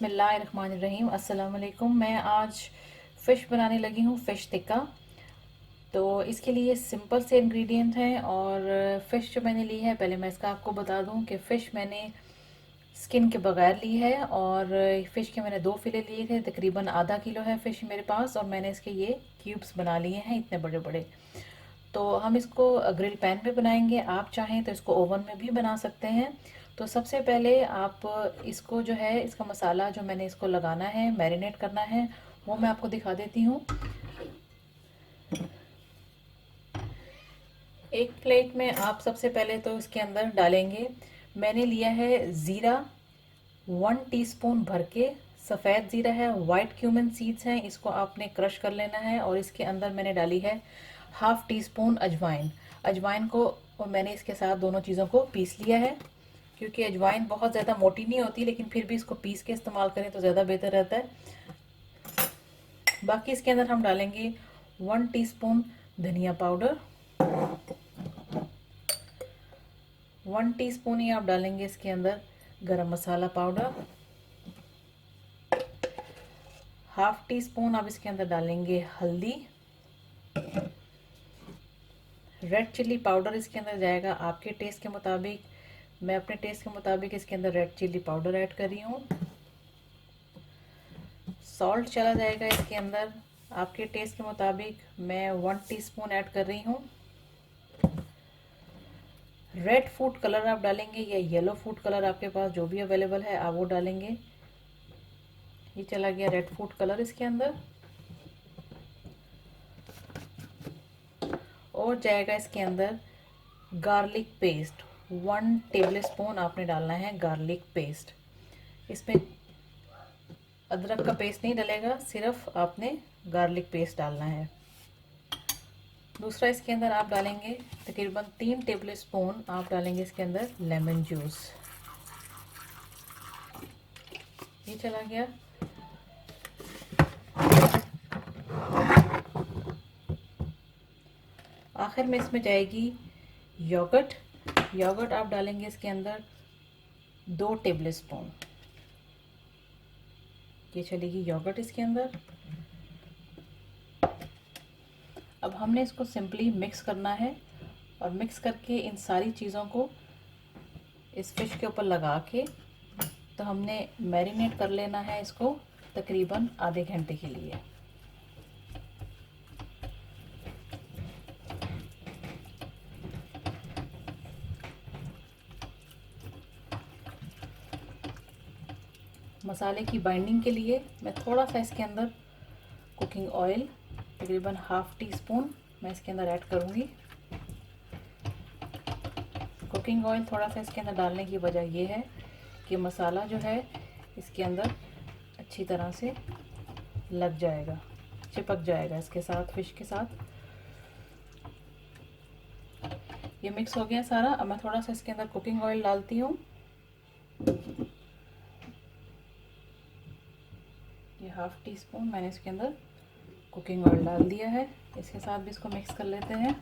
बिस्मिल्लाहिर्रहमानिर्रहीम। अस्सलाम वालेकुम। मैं आज फ़िश बनाने लगी हूँ, फ़िश टिक्का। तो इसके लिए सिंपल से इंग्रेडिएंट हैं। और फ़िश जो मैंने ली है, पहले मैं इसका आपको बता दूँ कि फ़िश मैंने स्किन के बगैर ली है। और फ़िश के मैंने 2 फ़िले लिए थे, तकरीबन आधा किलो है फ़िश मेरे पास। और मैंने इसके ये क्यूब्स बना लिए हैं, इतने बड़े बड़े। तो हम इसको ग्रिल पैन पे बनाएंगे। आप चाहें तो इसको ओवन में भी बना सकते हैं। तो सबसे पहले आप इसको जो है, इसका मसाला जो मैंने इसको लगाना है, मैरिनेट करना है, वो मैं आपको दिखा देती हूँ। एक प्लेट में आप सबसे पहले तो इसके अंदर डालेंगे, मैंने लिया है ज़ीरा 1 टीस्पून भर के। सफ़ेद ज़ीरा है, वाइट क्यूमिन सीड्स हैं, इसको आपने क्रश कर लेना है। और इसके अंदर मैंने डाली है हाफ़ टी स्पून अजवाइन। अजवाइन को और मैंने इसके साथ दोनों चीज़ों को पीस लिया है, क्योंकि अजवाइन बहुत ज़्यादा मोटी नहीं होती, लेकिन फिर भी इसको पीस के इस्तेमाल करें तो ज़्यादा बेहतर रहता है। बाकी इसके अंदर हम डालेंगे 1 टीस्पून धनिया पाउडर, 1 टीस्पून ही आप डालेंगे इसके अंदर गरम मसाला पाउडर, हाफ़ टी स्पून आप इसके अंदर डालेंगे हल्दी, रेड चिल्ली पाउडर इसके अंदर जाएगा आपके टेस्ट के मुताबिक। मैं अपने टेस्ट के मुताबिक इसके अंदर रेड चिल्ली पाउडर ऐड कर रही हूँ। सॉल्ट चला जाएगा इसके अंदर आपके टेस्ट के मुताबिक, मैं 1 टीस्पून ऐड कर रही हूँ। रेड फूड कलर आप डालेंगे या येलो फूड कलर, आपके पास जो भी अवेलेबल है आप वो डालेंगे। ये चला गया रेड फूड कलर इसके अंदर। और जाएगा इसके अंदर गार्लिक पेस्ट, 1 टेबल स्पून आपने डालना है गार्लिक पेस्ट। इसमें अदरक का पेस्ट नहीं डलेगा, सिर्फ आपने गार्लिक पेस्ट डालना है। दूसरा इसके अंदर आप डालेंगे तकरीबन 3 टेबल स्पून आप डालेंगे इसके अंदर लेमन जूस। ये चला गया। आखिर में इसमें जाएगी योगर्ट। योगर्ट आप डालेंगे इसके अंदर 2 टेबल स्पून। ये चलेगी योगर्ट इसके अंदर। अब हमने इसको सिंपली मिक्स करना है, और मिक्स करके इन सारी चीज़ों को इस फिश के ऊपर लगा के तो हमने मैरिनेट कर लेना है इसको तकरीबन आधे घंटे के लिए। मसाले की बाइंडिंग के लिए मैं थोड़ा सा इसके अंदर कुकिंग ऑयल तकरीबन हाफ़ टी स्पून मैं इसके अंदर ऐड करूँगी। कुकिंग ऑयल थोड़ा सा इसके अंदर डालने की वजह यह है कि मसाला जो है इसके अंदर अच्छी तरह से लग जाएगा, चिपक जाएगा इसके साथ, फिश के साथ। ये मिक्स हो गया सारा। अब मैं थोड़ा सा इसके अंदर कुकिंग ऑयल डालती हूँ। ये हाफ़ टी स्पून मैंने इसके अंदर कुकिंग ऑयल डाल दिया है। इसके साथ भी इसको मिक्स कर लेते हैं।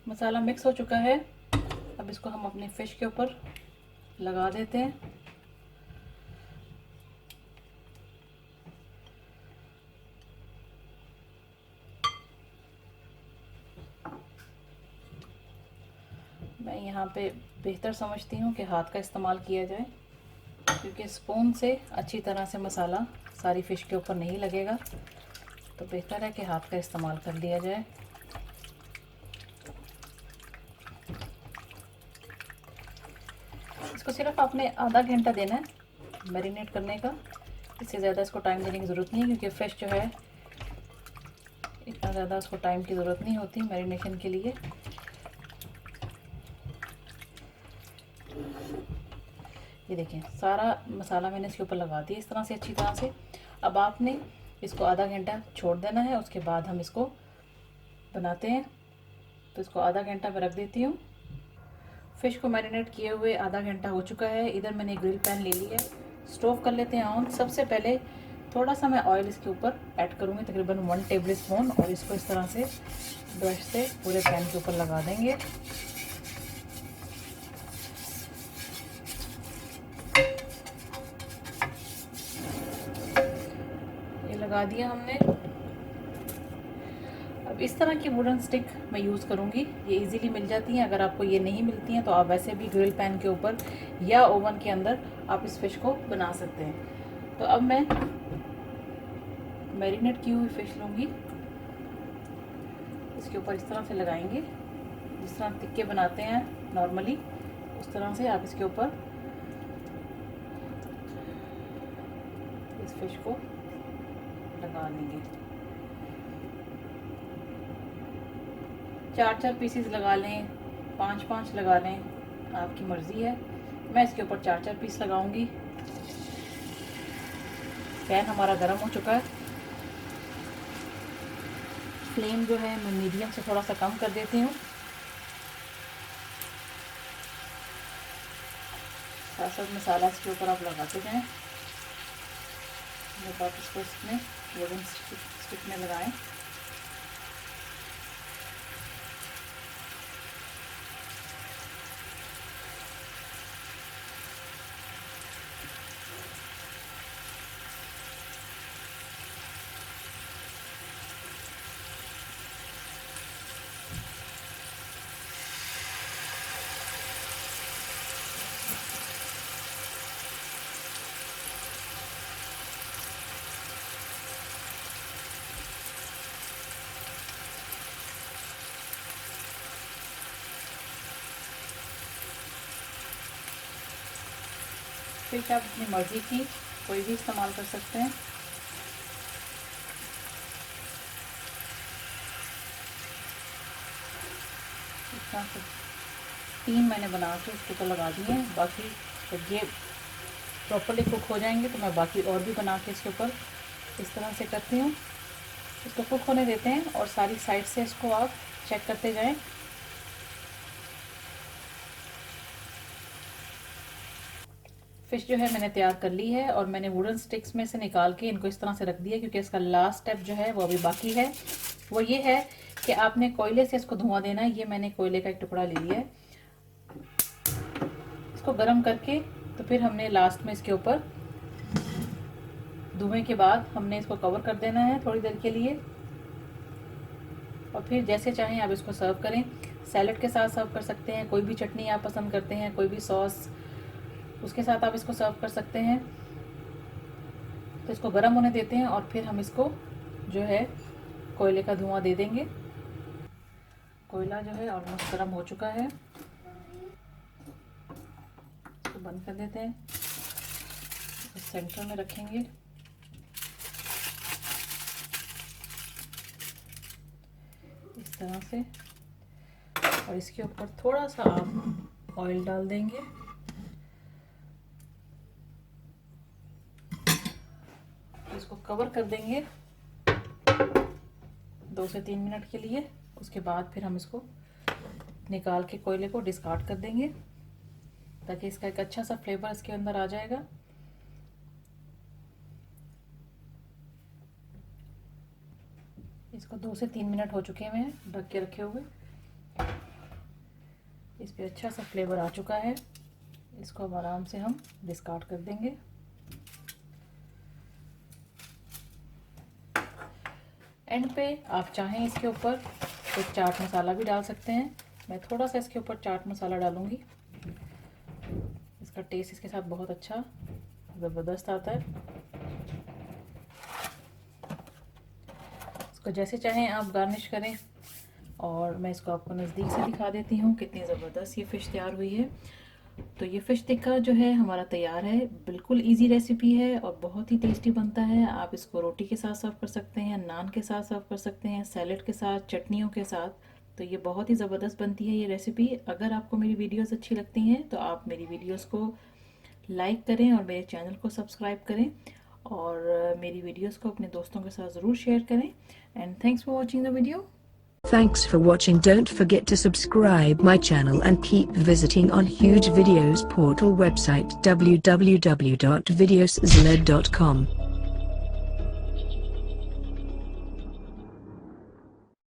मसाला मिक्स हो चुका है। अब इसको हम अपने फिश के ऊपर लगा देते हैं। मैं यहाँ पे बेहतर समझती हूँ कि हाथ का इस्तेमाल किया जाए, क्योंकि स्पून से अच्छी तरह से मसाला सारी फ़िश के ऊपर नहीं लगेगा। तो बेहतर है कि हाथ का इस्तेमाल कर लिया जाए। इसको सिर्फ आपने आधा घंटा देना है मैरिनेट करने का। इससे ज़्यादा इसको टाइम देने की ज़रूरत नहीं है, क्योंकि फ़िश जो है इतना ज़्यादा उसको टाइम की ज़रूरत नहीं होती मैरिनेशन के लिए। ये देखें, सारा मसाला मैंने इसके ऊपर लगा दिया इस तरह से अच्छी तरह से। अब आपने इसको आधा घंटा छोड़ देना है, उसके बाद हम इसको बनाते हैं। तो इसको आधा घंटा मैं रख देती हूँ। फ़िश को मैरिनेट किए हुए आधा घंटा हो चुका है। इधर मैंने ग्रिल पैन ले लिया है, स्टोव कर लेते हैं ऑन। सबसे पहले थोड़ा सा मैं ऑयल इसके ऊपर ऐड करूँगी, तकरीबन 1 टेबल स्पून, और इसको इस तरह से ब्रश से पूरे पैन के ऊपर लगा देंगे। ये लगा दिया हमने। अब इस तरह की वुडन स्टिक मैं यूज़ करूँगी, ये इजीली मिल जाती हैं। अगर आपको ये नहीं मिलती हैं तो आप वैसे भी ग्रिल पैन के ऊपर या ओवन के अंदर आप इस फिश को बना सकते हैं। तो अब मैं मैरिनेट की हुई फिश लूँगी, इसके ऊपर इस तरह से लगाएंगे, जिस तरह टिक्के बनाते हैं नॉर्मली उस तरह से आप इसके ऊपर इस फिश को लगा लेंगे। 4-4 पीसेस लगा लें, 5-5 लगा लें, आपकी मर्ज़ी है। मैं इसके ऊपर 4-4 पीस लगाऊंगी। पैन हमारा गर्म हो चुका है। फ्लेम जो है मैं मीडियम से थोड़ा सा कम कर देती हूँ। साथ साथ मसाला इसके ऊपर आप लगाते जाएं, जब आप इसको इसमें वुडन स्टिक में लगाएं। फिश आप अपनी मर्ज़ी की कोई भी इस्तेमाल कर सकते हैं। इस तरह से 3 मैंने बना के इसके ऊपर लगा दिए हैं। बाकी जब ये प्रॉपर्ली कुक हो जाएंगे तो मैं बाकी और भी बना के इसके ऊपर इस तरह से करती हूँ। इसको कुक होने देते हैं और सारी साइड से इसको आप चेक करते जाएं। फ़िश जो है मैंने तैयार कर ली है और मैंने वुडन स्टिक्स में से निकाल के इनको इस तरह से रख दिया, क्योंकि इसका लास्ट स्टेप जो है वो अभी बाकी है। वो ये है कि आपने कोयले से इसको धुआं देना है। ये मैंने कोयले का एक टुकड़ा ले लिया है, इसको गर्म करके तो फिर हमने लास्ट में इसके ऊपर धुएं के बाद हमने इसको कवर कर देना है थोड़ी देर के लिए, और फिर जैसे चाहें आप इसको सर्व करें। सैलेड के साथ सर्व कर सकते हैं, कोई भी चटनी आप पसंद करते हैं, कोई भी सॉस, उसके साथ आप इसको सर्व कर सकते हैं। तो इसको गर्म होने देते हैं और फिर हम इसको जो है कोयले का धुआं दे देंगे। कोयला जो है ऑलमोस्ट गर्म हो चुका है, इसको बंद कर देते हैं। सेंटर में रखेंगे, इस तरह से, और इसके ऊपर थोड़ा सा आप ऑयल डाल देंगे। इसको कवर कर देंगे 2 से 3 मिनट के लिए। उसके बाद फिर हम इसको निकाल के कोयले को डिस्कार्ड कर देंगे, ताकि इसका एक अच्छा सा फ्लेवर इसके अंदर आ जाएगा। इसको 2 से 3 मिनट हो चुके हैं ढक के रखे हुए। इस पे अच्छा सा फ्लेवर आ चुका है। इसको अब आराम से हम डिस्कार्ड कर देंगे। एंड पे आप चाहें इसके ऊपर एक चाट मसाला भी डाल सकते हैं। मैं थोड़ा सा इसके ऊपर चाट मसाला डालूंगी, इसका टेस्ट इसके साथ बहुत अच्छा ज़बरदस्त आता है। इसको जैसे चाहें आप गार्निश करें, और मैं इसको आपको नज़दीक से दिखा देती हूँ कितनी ज़बरदस्त ये फ़िश तैयार हुई है। तो ये फ़िश टिक्का जो है हमारा तैयार है। बिल्कुल इजी रेसिपी है और बहुत ही टेस्टी बनता है। आप इसको रोटी के साथ सर्व कर सकते हैं, नान के साथ सर्व कर सकते हैं, सैलेड के साथ, चटनियों के साथ। तो ये बहुत ही ज़बरदस्त बनती है ये रेसिपी। अगर आपको मेरी वीडियोस अच्छी लगती हैं तो आप मेरी वीडियोस को लाइक करें और मेरे चैनल को सब्सक्राइब करें, और मेरी वीडियोस को अपने दोस्तों के साथ ज़रूर शेयर करें। And thanks for watching the video. Thanks for watching. Don't forget to subscribe my channel and keep visiting on Huge Videos portal website www.videosled.com.